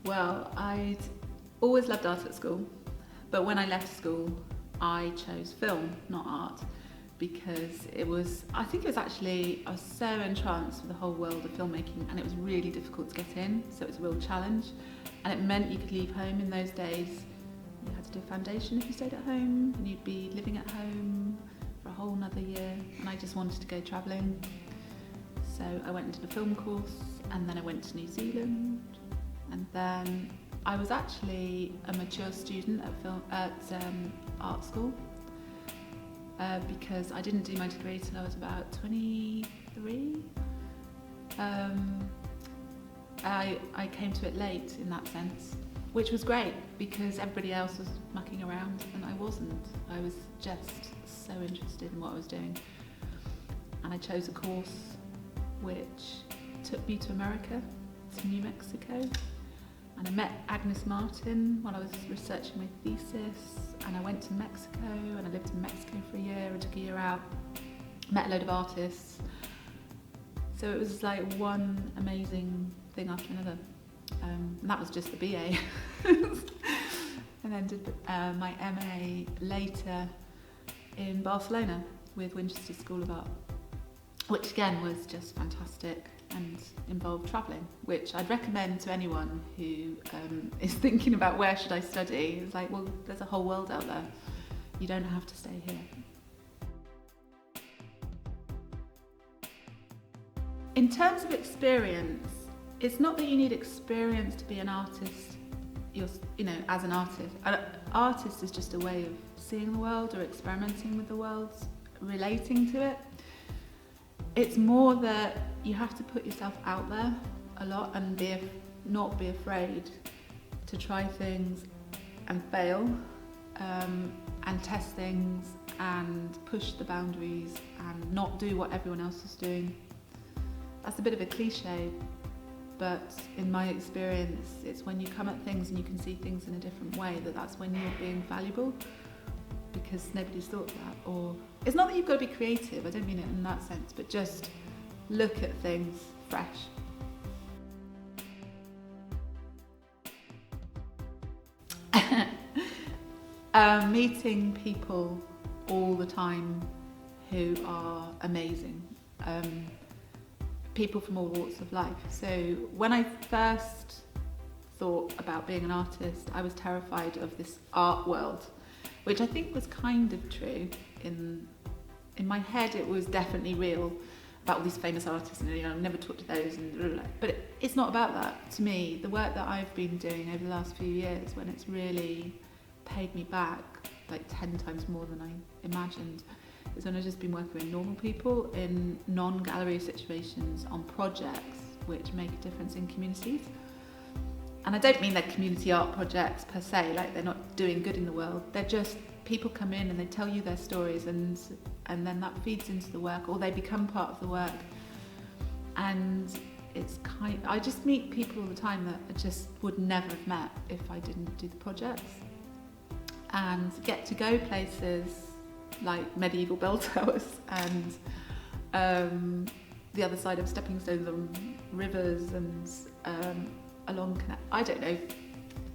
Well, I'd always loved art at school, but when I left school, I chose film, not art, because I was so entranced with the whole world of filmmaking, and it was really difficult to get in, so it was a real challenge. And it meant you could leave home in those days. You had to do a foundation if you stayed at home, and you'd be living at home for a whole another year, and I just wanted to go travelling. So I went into the film course, and then I went to New Zealand, and then I was actually a mature student at art school because I didn't do my degree till I was about 23. I came to it late in that sense, which was great because everybody else was mucking around and I wasn't. I was just so interested in what I was doing, and I chose a course which took me to America, to New Mexico. And I met Agnes Martin while I was researching my thesis, and I went to Mexico and I lived in Mexico for a year. I took a year out, met a load of artists. So it was like one amazing thing after another. And that was just the BA. And then did my MA later in Barcelona with Winchester School of Art, which again was just fantastic and involved travelling, which I'd recommend to anyone who is thinking about where should I study. It's like, well, there's a whole world out there. You don't have to stay here. In terms of experience, it's not that you need experience to be an artist. As an artist. An artist is just a way of seeing the world or experimenting with the world, relating to it. It's more that you have to put yourself out there a lot and not be afraid to try things and fail, and test things and push the boundaries and not do what everyone else is doing. That's a bit of a cliche, but in my experience, it's when you come at things and you can see things in a different way that's when you're being valuable, because nobody's thought that. Or it's not that you've got to be creative, I don't mean it in that sense, but just look at things fresh. Meeting people all the time who are amazing, people from all walks of life. So when I first thought about being an artist, I was terrified of this art world, which I think was kind of true. In my head, it was definitely real about all these famous artists, and I've never talked to those, but it's not about that. To me, the work that I've been doing over the last few years, when it's really paid me back like 10 times more than I imagined, is when I've just been working with normal people in non-gallery situations on projects which make a difference in communities. And I don't mean they're community art projects per se, like they're not doing good in the world. They're just people come in and they tell you their stories, and then that feeds into the work, or they become part of the work. And I just meet people all the time that I just would never have met if I didn't do the projects, and get to go places like medieval bell towers and the other side of stepping stones on rivers and along, I don't know,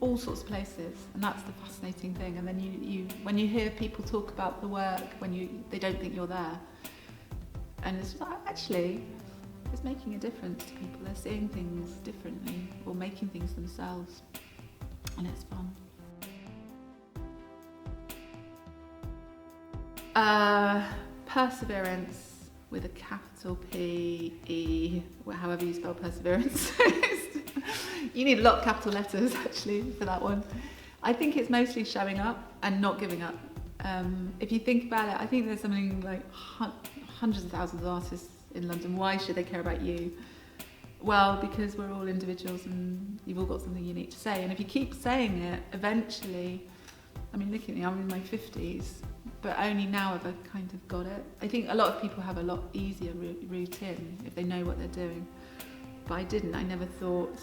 all sorts of places, and that's the fascinating thing. And then you when you hear people talk about the work, they don't think you're there, and it's like, actually it's making a difference to people. They're seeing things differently or making things themselves, and it's fun. Perseverance with a capital P-E, however you spell perseverance. You need a lot of capital letters actually for that one. I think it's mostly showing up and not giving up. If you think about it, I think there's something like hundreds of thousands of artists in London. Why should they care about you? Well, because we're all individuals and you've all got something unique to say. And if you keep saying it, eventually, I mean, look at me, I'm in my 50s, but only now have I kind of got it. I think a lot of people have a lot easier route in if they know what they're doing. But I didn't. I never thought,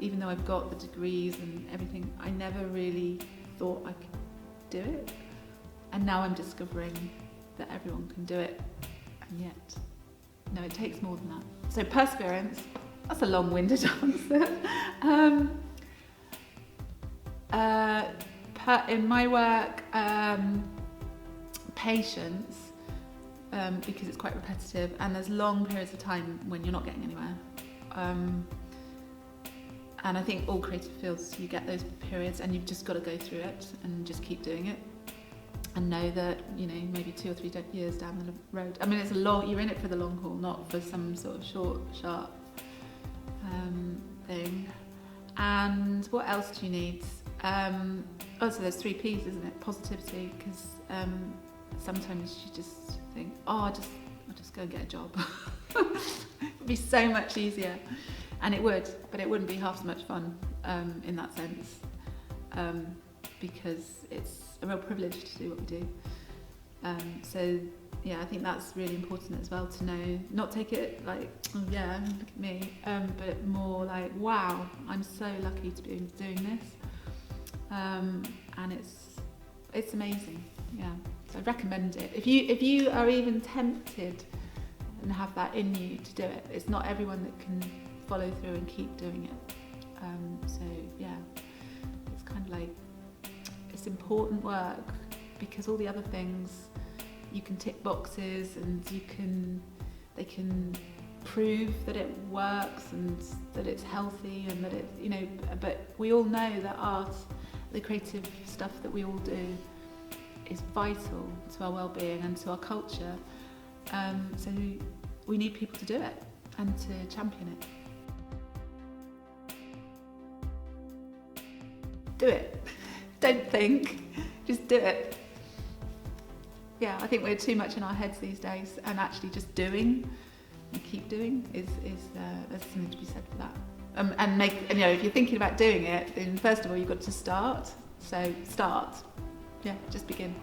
even though I've got the degrees and everything, I never really thought I could do it. And now I'm discovering that everyone can do it. And yet, no, it takes more than that. So perseverance, that's a long-winded answer. In my work, patience, because it's quite repetitive, and there's long periods of time when you're not getting anywhere. And I think all creative fields, you get those periods, and you've just got to go through it and just keep doing it, and know that, you know, maybe 2 or 3 years down the road. I mean, it's you're in it for the long haul, not for some sort of short, sharp thing. And what else do you need? So there's 3 P's, isn't it? Positivity, because sometimes you just think, I'll just go and get a job. It'd be so much easier. And it would, but it wouldn't be half as much fun in that sense, because it's a real privilege to do what we do. So yeah, I think that's really important as well, to know, not take it like, oh yeah, look at me, but more like, wow, I'm so lucky to be doing this, and it's amazing. Yeah, so I recommend it. If you are even tempted and have that in you to do it, it's not everyone that can follow through and keep doing it. So yeah, it's kind of like, it's important work, because all the other things, you can tick boxes, and they can prove that it works and that it's healthy and that it, you know, but we all know that art, the creative stuff that we all do, is vital to our well-being and to our culture. So we need people to do it and to champion it. Do it. Don't think, just do it. Yeah, I think we're too much in our heads these days, and actually just doing and keep doing is there's something to be said for that. And you know, if you're thinking about doing it, then first of all you've got to start. So start. Yeah, just begin.